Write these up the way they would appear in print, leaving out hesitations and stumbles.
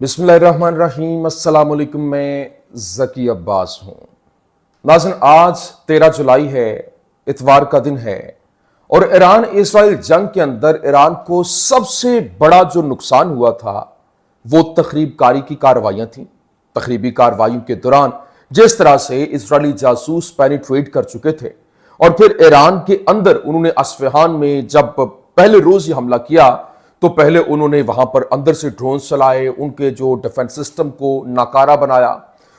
بسم اللہ الرحمن الرحیم۔ السلام علیکم، میں ذکی عباس ہوں۔ ناظرین، آج 13 جولائی ہے، اتوار کا دن ہے، اور ایران اسرائیل جنگ کے اندر ایران کو سب سے بڑا جو نقصان ہوا تھا وہ تخریب کاری کی کارروائیاں تھیں۔ تخریبی کارروائیوں کے دوران جس طرح سے اسرائیلی جاسوس پینیٹریٹ کر چکے تھے، اور پھر ایران کے اندر انہوں نے اصفہان میں جب پہلے روز ہی حملہ کیا تو پہلے انہوں نے وہاں پر اندر سے ڈرونز چلائے، ان کے جو ڈیفنس سسٹم کو ناکارہ بنایا۔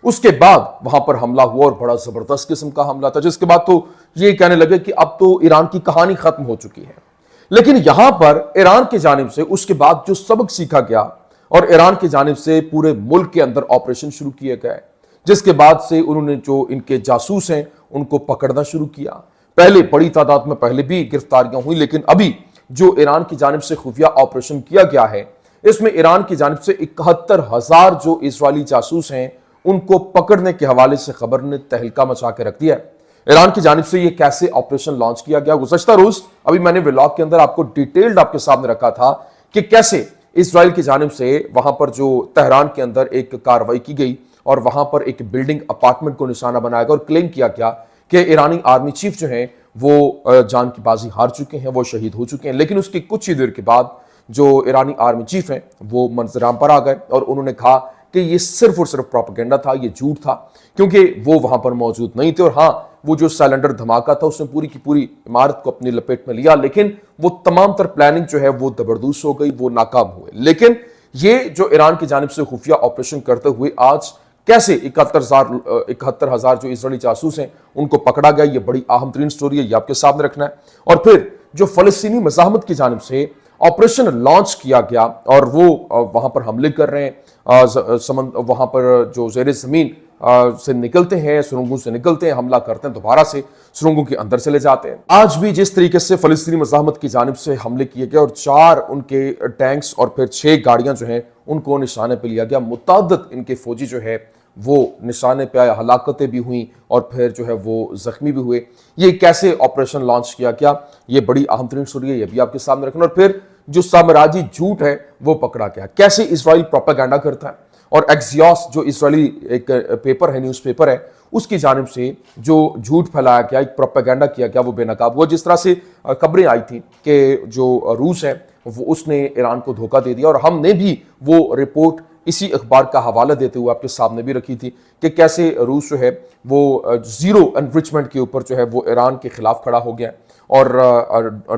اس کے بعد وہاں پر حملہ ہوا اور بڑا زبردست قسم کا حملہ تھا، جس کے بعد تو یہ کہنے لگے کہ اب تو ایران کی کہانی ختم ہو چکی ہے۔ لیکن یہاں پر ایران کی جانب سے اس کے بعد جو سبق سیکھا گیا، اور ایران کی جانب سے پورے ملک کے اندر آپریشن شروع کیے گئے، جس کے بعد سے انہوں نے جو ان کے جاسوس ہیں ان کو پکڑنا شروع کیا۔ پہلے بڑی تعداد میں پہلے بھی گرفتاریاں ہوئی، لیکن ابھی جو ایران کی جانب سے خفیہ آپریشن کیا گیا ہے، اس میں ایران کی جانب سے 71,000 جو اسرائیلی جاسوس ہیں ان کو پکڑنے کے حوالے سے خبر نے تہلکہ مچا کے رکھ دیا ہے۔ ایران کی جانب سے یہ کیسے آپریشن لانچ کیا گیا، گزشتہ روز ابھی میں نے ولاگ کے اندر آپ کو ڈیٹیلڈ آپ کے سامنے رکھا تھا کہ کیسے اسرائیل کی جانب سے وہاں پر جو تہران کے اندر ایک کارروائی کی گئی اور وہاں پر ایک بلڈنگ اپارٹمنٹ کو نشانہ بنایا گیا اور کلیم کیا گیا کہ ایرانی آرمی چیف جو ہیں وہ جان کی بازی ہار چکے ہیں، وہ شہید ہو چکے ہیں۔ لیکن اس کی کچھ ہی دیر کے بعد جو ایرانی آرمی چیف ہیں وہ منظر عام پر آ گئے اور انہوں نے کہا کہ یہ صرف اور صرف پروپیگنڈا تھا، یہ جھوٹ تھا، کیونکہ وہ وہاں پر موجود نہیں تھے۔ اور ہاں، وہ جو سائلنڈر دھماکہ تھا اس نے پوری کی پوری عمارت کو اپنی لپیٹ میں لیا، لیکن وہ تمام تر پلاننگ جو ہے وہ دبردوس ہو گئی، وہ ناکام ہوئے۔ لیکن یہ جو ایران کی جانب سے خفیہ آپریشن کرتے ہوئے آج کیسے 71,000 جو اسرائیلی جاسوس ہیں ان کو پکڑا گیا، یہ بڑی اہم ترین سٹوری ہے، یہ آپ کے سامنے رکھنا ہے۔ اور پھر جو فلسطینی مزاحمت کی جانب سے آپریشن لانچ کیا گیا اور وہ وہاں پر حملے کر رہے ہیں، وہاں پر جو زیر زمین سے نکلتے ہیں، سرنگوں سے نکلتے ہیں، حملہ کرتے ہیں، دوبارہ سے سرنگوں کے اندر چلے جاتے ہیں۔ آج بھی جس طریقے سے فلسطینی مزاحمت کی جانب سے حملے کیے گئے اور 4 ان کے ٹینکس اور پھر 6 گاڑیاں جو ہیں ان کو نشانے پہ لیا گیا، متعدد ان کے فوجی جو ہے وہ نشانے پہ آئے، ہلاکتیں بھی ہوئیں اور پھر جو ہے وہ زخمی بھی ہوئے۔ یہ کیسے آپریشن لانچ کیا گیا، یہ بڑی اہم ترین سٹوری ہے، یہ بھی آپ کے سامنے رکھنا۔ اور پھر جو سامراجی جھوٹ ہے وہ پکڑا گیا، کیسے اسرائیل پروپیگنڈا کرتا ہے، اور ایکسیوس جو اسرائیلی ایک پیپر ہے، نیوز پیپر ہے، اس کی جانب سے جو جھوٹ پھیلایا گیا، ایک پروپیگنڈا کیا گیا، وہ بے نقاب ہوا۔ جس طرح سے خبریں آئی تھیں کہ جو روس ہے وہ اس نے ایران کو دھوکہ دے دیا، اور ہم نے بھی وہ رپورٹ اسی اخبار کا حوالہ دیتے ہوئے آپ کے سامنے بھی رکھی تھی کہ کیسے روس جو ہے وہ زیرو انریچمنٹ کے اوپر جو ہے وہ ایران کے خلاف کھڑا ہو گیا اور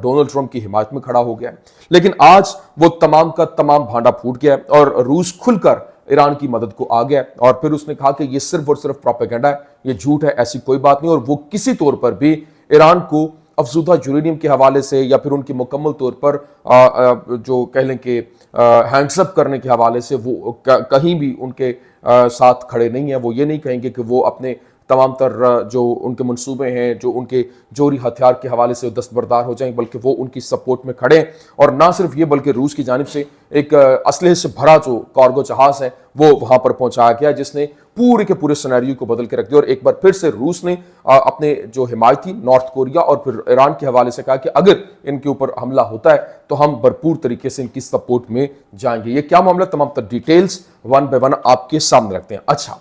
ڈونلڈ ٹرمپ کی حمایت میں کھڑا ہو گیا۔ لیکن آج وہ تمام کا تمام بھانڈا پھوٹ گیا اور روس کھل کر ایران کی مدد کو آ گیا، اور پھر اس نے کہا کہ یہ صرف اور صرف پروپیگنڈا ہے، یہ جھوٹ ہے، ایسی کوئی بات نہیں۔ اور وہ کسی طور پر بھی ایران کو افزودہ یورینیم کے حوالے سے یا پھر ان کی مکمل طور پر جو کہہ لیں کہ ہینڈز اپ کرنے کے حوالے سے وہ کہیں بھی ان کے ساتھ کھڑے نہیں ہیں۔ وہ یہ نہیں کہیں گے کہ وہ اپنے تمام تر جو ان کے منصوبے ہیں، جو ان کے جوہری ہتھیار کے حوالے سے دستبردار ہو جائیں، بلکہ وہ ان کی سپورٹ میں کھڑے ہیں۔ اور نہ صرف یہ بلکہ روس کی جانب سے ایک اسلحے سے بھرا جو کارگو جہاز ہے وہ وہاں پر پہنچایا گیا، جس نے پورے کے پورے سینیریو کو بدل کے رکھ دیا۔ اور ایک بار پھر سے روس نے اپنے جو حمایتی نارتھ کوریا اور پھر ایران کے حوالے سے کہا کہ اگر ان کے اوپر حملہ ہوتا ہے تو ہم بھرپور طریقے سے ان کی سپورٹ میں جائیں گے۔ یہ کیا معاملہ، تمام تر ڈیٹیلز 1 by 1 آپ کے سامنے رکھتے ہیں۔ اچھا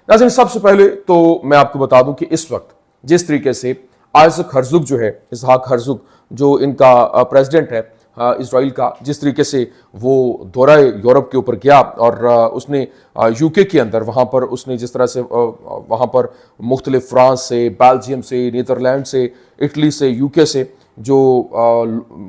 ناظرین، سب سے پہلے تو میں آپ کو بتا دوں کہ اس وقت جس طریقے سے آئزک ہرزوگ جو ہے، اسحاق ہرزوگ جو ان کا پریزیڈنٹ ہے اسرائیل کا، جس طریقے سے وہ دورہ یورپ کے اوپر گیا اور اس نے یو کے کے اندر وہاں پر اس نے جس طرح سے وہاں پر مختلف فرانس سے، بیلجیم سے، نیدرلینڈ سے، اٹلی سے، یو کے سے جو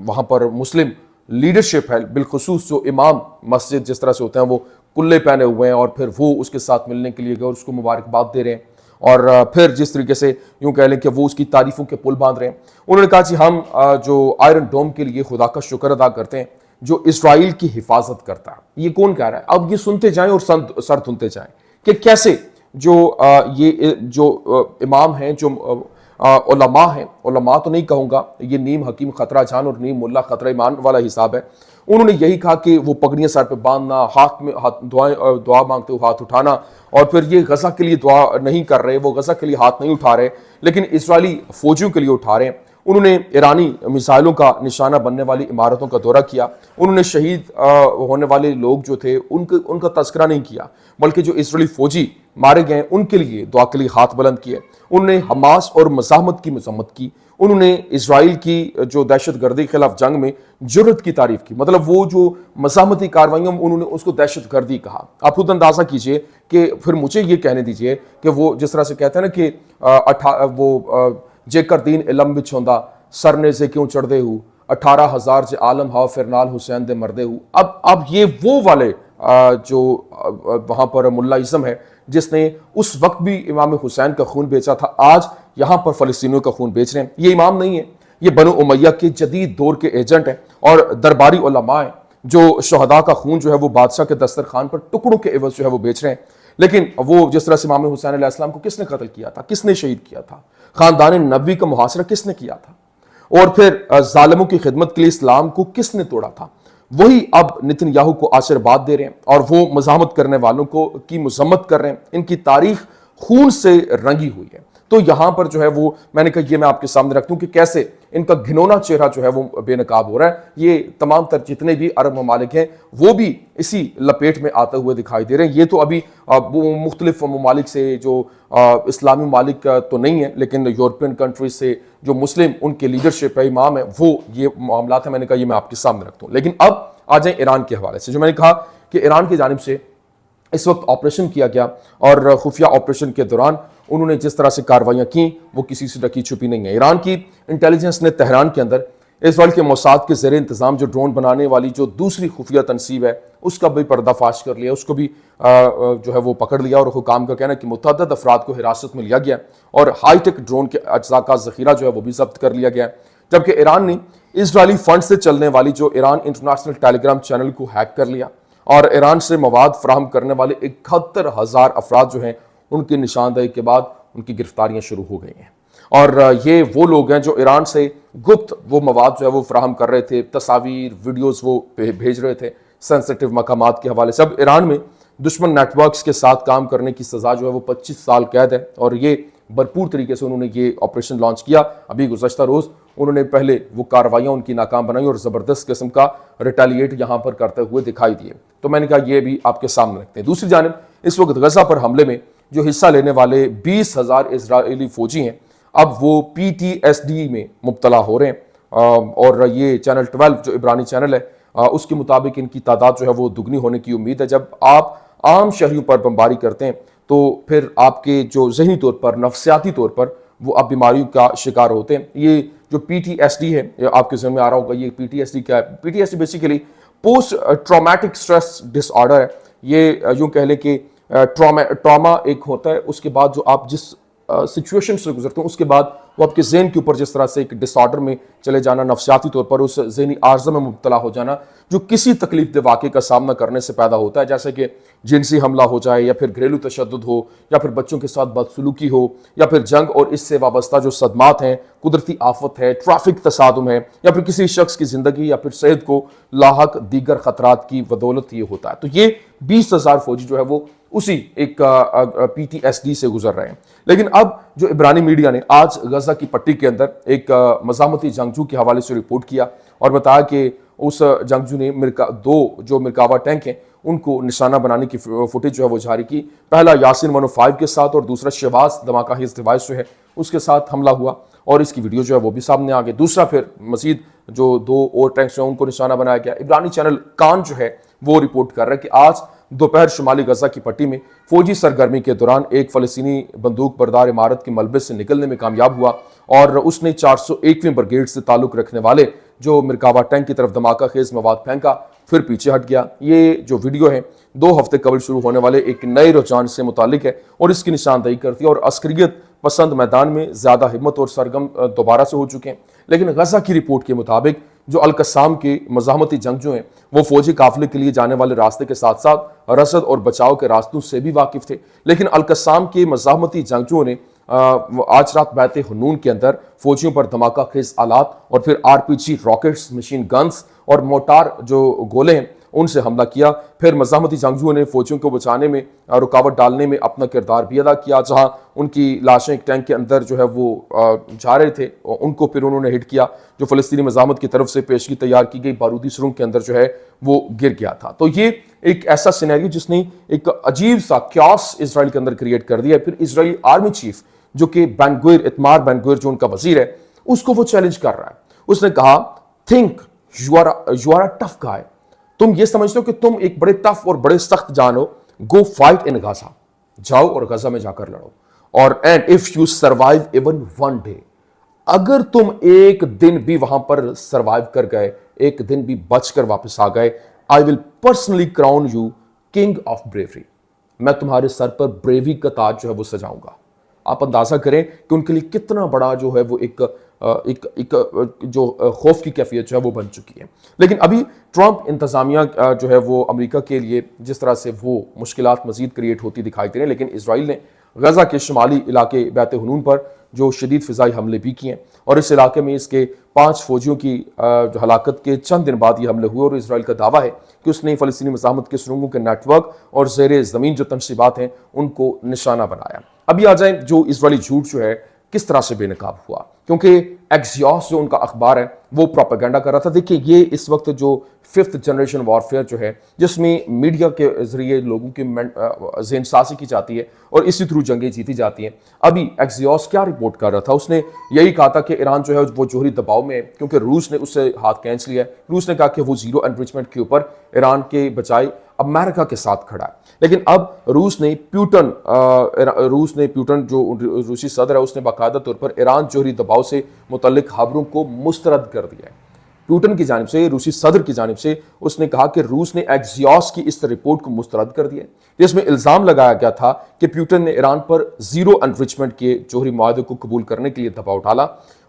وہاں پر مسلم لیڈرشپ ہے، بالخصوص جو امام مسجد جس طرح سے ہوتے ہیں وہ کلے پہنے ہوئے ہیں اور پھر وہ اس کے ساتھ ملنے کے لیے گئے اور اس کو مبارکباد دے رہے ہیں، اور پھر جس طریقے سے یوں کہہ لیں کہ وہ اس کی تعریفوں کے پل باندھ رہے ہیں۔ انہوں نے کہا کہ ہم جو آئرن ڈوم کے لیے خدا کا شکر ادا کرتے ہیں جو اسرائیل کی حفاظت کرتا ہے۔ یہ کون کہہ رہا ہے؟ اب یہ سنتے جائیں اور سر دھنتے جائیں کہ کیسے جو یہ جو امام ہیں، جو علماء ہیں، علماء تو نہیں کہوں گا، یہ نیم حکیم خطرہ جان اور نیم ملا خطرہ ایمان والا حساب ہے۔ انہوں نے یہی کہا کہ وہ پگڑیاں سر پہ باندھنا، ہاتھ میں دعا مانگتے ہوئے ہاتھ اٹھانا، اور پھر یہ غزہ کے لیے دعا نہیں کر رہے، وہ غزہ کے لیے ہاتھ نہیں اٹھا رہے لیکن اسرائیلی فوجیوں کے لیے اٹھا رہے ہیں۔ انہوں نے ایرانی میزائلوں کا نشانہ بننے والی عمارتوں کا دورہ کیا. انہوں نے شہید ہونے والے لوگ جو تھے ان کا تذکرہ نہیں کیا, بلکہ جو اسرائیلی فوجی مارے گئے ان کے لیے دعا کے لیے ہاتھ بلند کیے. انہوں نے حماس اور مزاحمت کی مذمت کی. انہوں نے اسرائیل کی جو دہشت گردی کے خلاف جنگ میں جرت کی تعریف کی. مطلب وہ جو مزاحمتی کارروائیاں انہوں نے اس کو دہشت گردی کہا. آپ خود اندازہ کیجئے کہ پھر مجھے یہ کہنے دیجئے کہ وہ جس طرح سے کہتے ہیں نا کہ وہ جے کر دین علم وچ ہوندا سرنے سے کیوں چڑھدے ہو 18,000 سے عالم ہاؤ پھر نال حسین دے مردے ہو. اب یہ وہ والے جو وہاں پر ملائزم ہے جس نے اس وقت بھی امام حسین کا خون بیچا تھا, آج یہاں پر فلسطینیوں کا خون بیچ رہے ہیں. یہ امام نہیں ہے, یہ بنو امیہ کے جدید دور کے ایجنٹ ہیں اور درباری علماء ہیں جو شہداء کا خون جو ہے وہ بادشاہ کے دسترخوان پر ٹکڑوں کے عوض جو ہے وہ بیچ رہے ہیں. لیکن وہ جس طرح سے امام حسین علیہ السلام کو کس نے قتل کیا تھا, کس نے شہید کیا تھا, خاندان نبوی کا محاصرہ کس نے کیا تھا, اور پھر ظالموں کی خدمت کے لیے اسلام کو کس نے توڑا تھا, وہی اب نتن یاہو کو آشیرواد دے رہے ہیں اور وہ مزاحمت کرنے والوں کی مذمت کر رہے ہیں. ان کی تاریخ خون سے رنگی ہوئی ہے. تو یہاں پر جو ہے وہ میں نے کہا یہ میں آپ کے سامنے رکھتا ہوں کہ کیسے ان کا گھنونا چہرہ جو ہے وہ بے نقاب ہو رہا ہے. یہ تمام تر جتنے بھی عرب ممالک ہیں وہ بھی اسی لپیٹ میں آتے ہوئے دکھائی دے رہے ہیں. یہ تو ابھی مختلف ممالک سے جو اسلامی ممالک تو نہیں ہے, لیکن یورپین کنٹریز سے جو مسلم ان کے لیڈرشپ ہے, امام ہے, وہ یہ معاملات ہیں. میں نے کہا یہ میں آپ کے سامنے رکھتا ہوں. لیکن اب آ جائیں ایران کے حوالے سے. جو میں نے کہا کہ ایران کی جانب سے اس وقت آپریشن کیا گیا اور خفیہ آپریشن کے دوران انہوں نے جس طرح سے کارروائیاں کی وہ کسی سے ڈکی چھپی نہیں ہے. ایران کی انٹیلیجنس نے تہران کے اندر اسرائیل کے موساد کے زیر انتظام جو ڈرون بنانے والی جو دوسری خفیہ تنصیب ہے اس کا بھی پردہ فاش کر لیا, اس کو بھی جو ہے وہ پکڑ لیا, اور حکام کا کہنا ہے کہ متعدد افراد کو حراست میں لیا گیا اور ہائی ٹیک ڈرون کے اجزاء کا ذخیرہ جو ہے وہ بھی ضبط کر لیا گیا. جبکہ ایران نے اسرائیلی فنڈ سے چلنے والی جو ایران انٹرنیشنل ٹیلی گرام چینل کو ہیک کر لیا اور ایران سے مواد فراہم کرنے والے 71,000 افراد جو ہیں ان کی نشاندہی کے بعد ان کی گرفتاریاں شروع ہو گئی ہیں. اور یہ وہ لوگ ہیں جو ایران سے گپت وہ مواد جو ہے وہ فراہم کر رہے تھے, تصاویر ویڈیوز وہ بھیج رہے تھے سینسٹیو مقامات کے حوالے سے. اب ایران میں دشمن نیٹ ورکس کے ساتھ کام کرنے کی سزا جو ہے وہ 25 سال قید ہے, اور یہ بھرپور طریقے سے انہوں نے یہ آپریشن لانچ کیا. ابھی گزشتہ روز انہوں نے پہلے وہ کارروائیاں ان کی ناکام بنائی اور زبردست قسم کا ریٹیلیٹ یہاں پر کرتے ہوئے دکھائی دیے. تو میں نے کہا یہ بھی آپ کے سامنے رکھتے ہیں. دوسری جانب اس وقت غزہ پر حملے میں جو حصہ لینے والے 20,000 اسرائیلی فوجی ہیں اب وہ PTSD میں مبتلا ہو رہے ہیں, اور یہ چینل 12 جو عبرانی چینل ہے اس کے مطابق ان کی تعداد جو ہے وہ دگنی ہونے کی امید ہے. جب آپ عام شہریوں پر بمباری کرتے ہیں تو پھر آپ کے جو ذہنی طور پر نفسیاتی طور پر وہ اب بیماریوں کا شکار ہوتے ہیں. یہ جو PTSD ہے آپ کے ذہن میں آ رہا ہوگا یہ PTSD کیا ہے. PTSD basically post traumatic stress disorder ہے. یہ یوں کہہ لیں کہ ٹراما ایک ہوتا ہے, اس کے بعد جو آپ جس سچویشن سے گزرتے ہیں اس کے بعد وہ آپ کے ذہن کے اوپر جس طرح سے ایک ڈس آرڈر میں چلے جانا, نفسیاتی طور پر اس ذہنی عارضہ میں مبتلا ہو جانا جو کسی تکلیف دہ واقعے کا سامنا کرنے سے پیدا ہوتا ہے, جیسے کہ جنسی حملہ ہو جائے یا پھر گھریلو تشدد ہو یا پھر بچوں کے ساتھ بدسلوکی ہو یا پھر جنگ اور اس سے وابستہ جو صدمات ہیں, قدرتی آفت ہے, ٹریفک تصادم ہے, یا پھر کسی شخص کی زندگی یا پھر صحت کو لاحق دیگر خطرات کی بدولت یہ ہوتا ہے. تو یہ 20,000 فوجی جو ہے وہ اسی ایک PTSD سے گزر رہے ہیں. لیکن اب جو عبرانی میڈیا نے آج غزہ کی پٹی کے اندر ایک مزاحمتی جنگجو کے حوالے سے رپورٹ کیا اور بتایا کہ اس جنگجو نے دو جو مرکاوا ٹینک ہیں ان کو نشانہ بنانے کی فوٹیج جو ہے وہ جاری کی. پہلا یاسین 105 کے ساتھ اور دوسرا شواز دھماکہ خیز ڈیوائس جو ہے اس کے ساتھ حملہ ہوا اور اس کی ویڈیو جو ہے وہ بھی سامنے آ گئی. دوسرا پھر مزید جو 2 اور ٹینکس ہیں ان کو نشانہ بنایا گیا. عبرانی چینل کان جو ہے وہ رپورٹ کر رہا ہے کہ آج دوپہر شمالی غزہ کی پٹی میں فوجی سرگرمی کے دوران ایک فلسطینی بندوق بردار عمارت کے ملبے سے نکلنے میں کامیاب ہوا اور اس نے 401ویں برگیڈ سے تعلق رکھنے والے جو مرکاوا ٹینک کی طرف دھماکہ خیز مواد پھینکا, پھر پیچھے ہٹ گیا. یہ جو ویڈیو ہے 2 ہفتے قبل شروع ہونے والے ایک نئے رجحان سے متعلق ہے اور اس کی نشاندہی کرتی ہے, اور عسکریت پسند میدان میں زیادہ ہمت اور سرگم دوبارہ سے ہو چکے ہیں. لیکن غزہ کی رپورٹ کے مطابق جو القصام کے مزاحمتی جنگجو ہیں وہ فوجی قافلے کے لیے جانے والے راستے کے ساتھ ساتھ رصد اور بچاؤ کے راستوں سے بھی واقف تھے. لیکن القصام کے مزاحمتی جنگجوؤں نے آج رات بیت حنون کے اندر فوجیوں پر دھماکہ خیز آلات اور پھر RPG راکٹس, مشین گنز اور موٹار جو گولے ہیں ان سے حملہ کیا. پھر مزاحمتی جنگجوؤں نے فوجیوں کو بچانے میں رکاوٹ ڈالنے میں اپنا کردار بھی ادا کیا. جہاں ان کی لاشیں ایک ٹینک کے اندر جو ہے وہ جا رہے تھے, ان کو پھر انہوں نے ہٹ کیا. جو فلسطینی مزاحمت کی طرف سے پیشگی تیار کی گئی بارودی سرنگ کے اندر جو ہے وہ گر گیا تھا. تو یہ ایک ایسا سینیریو جس نے ایک عجیب سا کیاس اسرائیل کے اندر کریٹ کر دیا. پھر اسرائیلی آرمی چیف جو کہ اتمار بین گویر جو ان کا وزیر ہے, اس کو وہ چیلنج کر رہا ہے. اس نے کہا think you are a tough guy, تم یہ سمجھتے ہو کہ تم ایک بڑے ٹف اور بڑے سخت جان ہو, گو فائٹ ان غزہ, جاؤ اور غزہ میں جا کر لڑو. اور and if you survive even one day, اگر تم ایک دن بھی وہاں پر سروائیو کر گئے, ایک دن بھی بچ کر واپس آ گئے, I will personally crown you king of bravery, میں تمہارے سر پر بریوی کا تاج جو ہے وہ سجاؤں گا. آپ اندازہ کریں کہ ان کے لیے کتنا بڑا جو ہے وہ ایک جو خوف کی کیفیت جو ہے وہ بن چکی ہے. لیکن ابھی ٹرمپ انتظامیہ جو ہے وہ امریکہ کے لیے جس طرح سے وہ مشکلات مزید کریٹ ہوتی دکھائی دے رہے ہیں, لیکن اسرائیل نے غزہ کے شمالی علاقے بیت حنون پر جو شدید فضائی حملے بھی کیے ہیں, اور اس علاقے میں اس کے 5 فوجیوں کی جو ہلاکت کے چند دن بعد یہ حملے ہوئے. اور اسرائیل کا دعویٰ ہے کہ اس نے فلسطینی مزاحمت کے سرنگوں کے نیٹ ورک اور زیر زمین جو تنصیبات ہیں ان کو نشانہ بنایا. ابھی آ جائیں جو اسرائیلی جھوٹ جو ہے کس طرح سے بے نقاب ہوا, کیونکہ ایکسیوس جو ان کا اخبار ہے وہ پروپیگنڈا کر رہا تھا. دیکھیں یہ اس وقت جو 5th جنریشن وارفیئر جو ہے, جس میں میڈیا کے ذریعے لوگوں کی ذہن سازی کی جاتی ہے اور اسی تھرو جنگیں جیتی جاتی ہیں. ابھی ایکسیوس کیا رپورٹ کر رہا تھا, اس نے یہی کہا تھا کہ ایران جو ہے وہ جوہری دباؤ میں ہے, کیونکہ روس نے اس سے ہاتھ کھینچ لیا ہے. روس نے کہا کہ وہ زیرو انریچمنٹ کے اوپر ایران کے بجائے امریکہ کے ساتھ کھڑا ہے. لیکن اب روس نے پیوٹن جو روسی صدر ہے اس نے باقاعدہ طور پر ایران جوہری دباؤ سے متعلق خبروں کو مسترد کر دیا ہے. پیوٹن کی جانب سے, روسی صدر کی جانب سے اس نے کہا کہ روس نے ایکسیوس کی اس رپورٹ کو مسترد کر دیا ہے, جس میں الزام لگایا گیا تھا کہ پیوٹن نے ایران پر زیرو انریچمنٹ کے جوہری معاہدے کو قبول کرنے کے لیے دباؤ ڈالا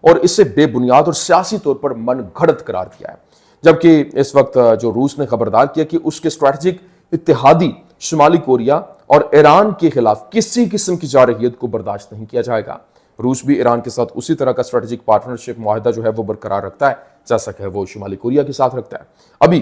اور اسے بے بنیاد اور سیاسی طور پر من گھڑت قرار دیا ہے. جبکہ اس وقت جو روس نے خبردار کیا کہ اس کے اسٹریٹجک اتحادی شمالی کوریا اور ایران کے خلاف کسی قسم کی جارحیت کو برداشت نہیں کیا جائے گا. روس بھی ایران کے ساتھ اسی طرح کا اسٹریٹجک پارٹنرشپ معاہدہ جو ہے وہ برقرار رکھتا ہے جیسا کہ وہ شمالی کوریا کے ساتھ رکھتا ہے. ابھی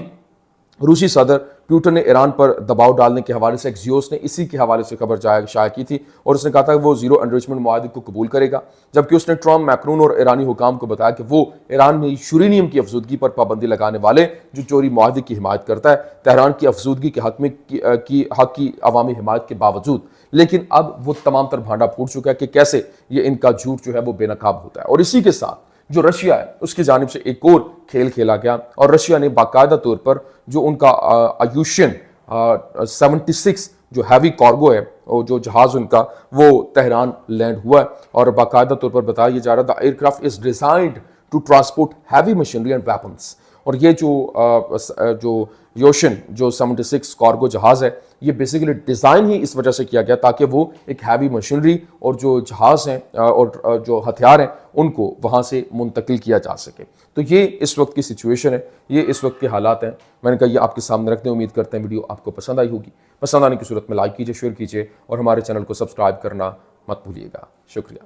روسی صدر پیوٹن نے ایران پر دباؤ ڈالنے کے حوالے سے ایکسیوس نے اسی کے حوالے سے خبر شائع کی تھی, اور اس نے کہا تھا کہ وہ زیرو انریچمنٹ معاہدے کو قبول کرے گا. جبکہ اس نے ٹرمپ, میکرون اور ایرانی حکام کو بتایا کہ وہ ایران میں یورینیم کی افزودگی پر پابندی لگانے والے جو جوہری معاہدے کی حمایت کرتا ہے, تہران کی افزودگی کے حق کی عوامی حمایت کے باوجود. لیکن اب وہ تمام تر بھانڈا پھوٹ چکا ہے کہ کیسے یہ ان کا جھوٹ جو ہے وہ بے نقاب ہوتا ہے. اور اسی کے ساتھ جو رشیا ہے اس کی جانب سے ایک اور کھیل کھیلا گیا, اور رشیا نے باقاعدہ طور پر جو ان کا آیوشین 76 جو ہیوی کارگو ہے, جو جہاز ان کا, وہ تہران لینڈ ہوا ہے. اور باقاعدہ طور پر بتایا جا رہا تھا aircraft is designed to transport heavy machinery and weapons. اور یہ جو یوشن جو 76 کارگو جہاز ہے, یہ بیسیکلی ڈیزائن ہی اس وجہ سے کیا گیا تاکہ وہ ایک ہیوی مشینری اور جو جہاز ہیں اور جو ہتھیار ہیں ان کو وہاں سے منتقل کیا جا سکے. تو یہ اس وقت کی سچویشن ہے, یہ اس وقت کے حالات ہیں. میں نے کہا یہ آپ کے سامنے رکھتے ہیں, امید کرتے ہیں ویڈیو آپ کو پسند آئی ہوگی. پسند آنے کی صورت میں لائک کیجیے, شیئر کیجیے, اور ہمارے چینل کو سبسکرائب کرنا مت بھولیے گا. شکریہ.